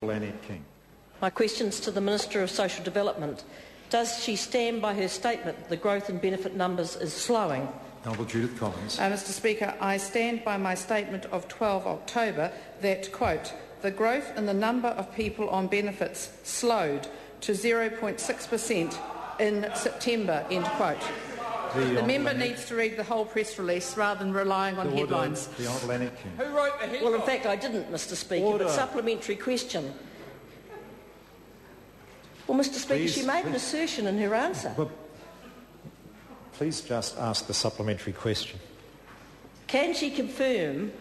Annette King. My question's to the Minister of Social Development. Does she stand by her statement that the growth in benefit numbers is slowing? Honourable Judith Collins. Mr Speaker, I stand by my statement of 12 October that, quote, the growth in the number of people on benefits slowed to 0.6% in September, end quote. The member needs to read the whole press release rather than relying on headlines. The Honourable Annette King. Who wrote the headline? Well, in fact, I didn't, Mr Speaker, but supplementary question. Well, Mr Speaker, she made an assertion in her answer. Well, please just ask the supplementary question. Can she confirm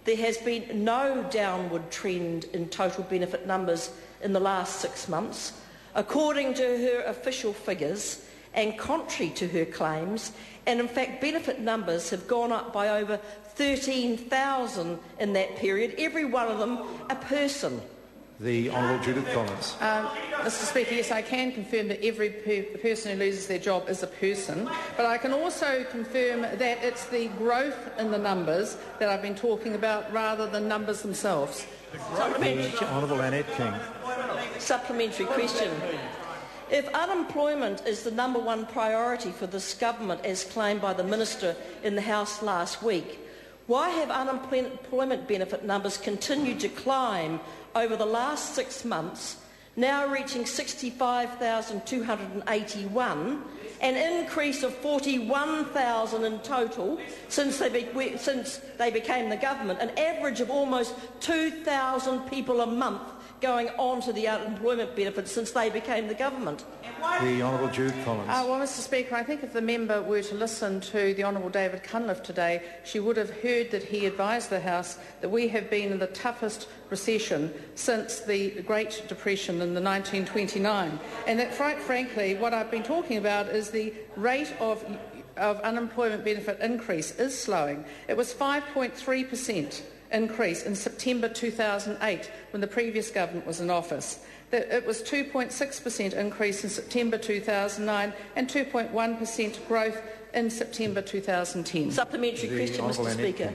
there has been no downward trend in total benefit numbers in the last 6 months? According to her official figures, and contrary to her claims, and in fact benefit numbers have gone up by over 13,000 in that period, every one of them a person. The Honourable Judith Collins. Mr Speaker, yes, I can confirm that every person who loses their job is a person, but I can also confirm that it's the growth in the numbers that I've been talking about rather than numbers themselves. The Honourable Annette King. Supplementary question. If unemployment is the #1 priority for this government, as claimed by the Minister in the House last week, why have unemployment benefit numbers continued to climb over the last 6 months, now reaching 65,281, an increase of 41,000 in total since they became the government, an average of almost 2,000 people a month going on to the unemployment benefits since they became the government? The Honourable Judith Collins. Well, Mr Speaker, I think if the member were to listen to the Honourable David Cunliffe today, she would have heard that he advised the House that we have been in the toughest recession since the Great Depression in the 1929, and that, frankly, what I've been talking about is the rate of unemployment benefit increase is slowing. It was 5.3% increase in September 2008 when the previous government was in office. It was 2.6% increase in September 2009 and 2.1% growth in September 2010. Supplementary question, Mr Speaker.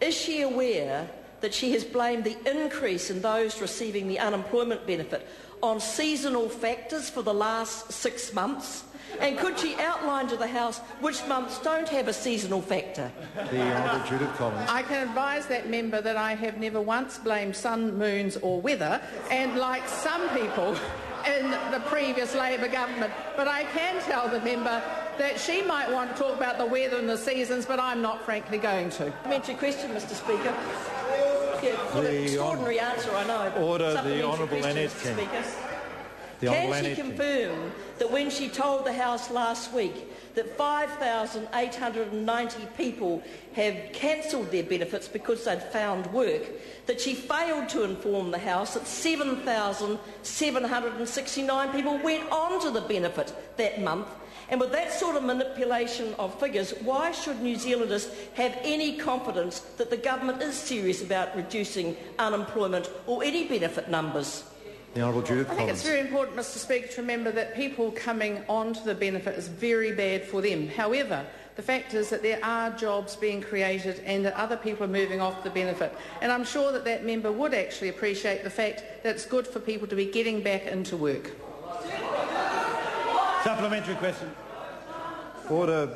Is she aware that she has blamed the increase in those receiving the unemployment benefit on seasonal factors for the last 6 months? And could she outline to the House which months don't have a seasonal factor? The Honourable Judith Collins. I can advise that member that I have never once blamed sun, moons or weather, and like some people in the previous Labor government. But I can tell the member that she might want to talk about the weather and the seasons, but I'm not frankly going to. Supplementary question, Mr Speaker. An extraordinary answer, I know. Order. The Honourable Annette King. Can she confirm that when she told the House last week that 5,890 people have cancelled their benefits because they'd found work, that she failed to inform the House that 7,769 people went on to the benefit that month? And with that sort of manipulation of figures, why should New Zealanders have any confidence that the government is serious about reducing unemployment or any benefit numbers? The Honourable Judith Collins. I think it's very important, Mr Speaker, to remember that people coming onto the benefit is very bad for them. However, the fact is that there are jobs being created and that other people are moving off the benefit. And I'm sure that that member would actually appreciate the fact that it's good for people to be getting back into work. Supplementary question. Order.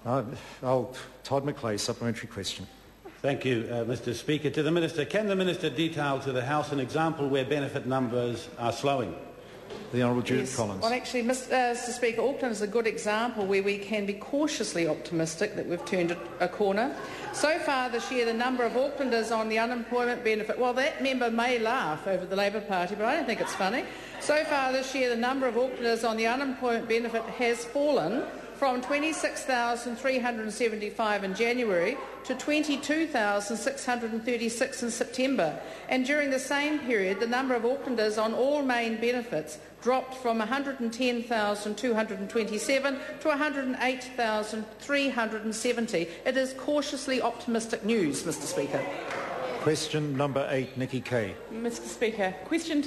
Todd McClay, supplementary question. Thank you, Mr Speaker. To the Minister, can the Minister detail to the House an example where benefit numbers are slowing? The Honourable Judith Collins. Well, actually, Mr Speaker, Auckland is a good example where we can be cautiously optimistic that we've turned a corner. So far this year, the number of Aucklanders on the unemployment benefit, well, that member may laugh over the Labor Party, but I don't think it's funny. So far this year, the number of Aucklanders on the unemployment benefit has fallen from 26,375 in January to 22,636 in September. And during the same period, the number of Aucklanders on all main benefits dropped from 110,227 to 108,370. It is cautiously optimistic news, Mr Speaker. Question number 8, Nikki Kay. Mr Speaker, question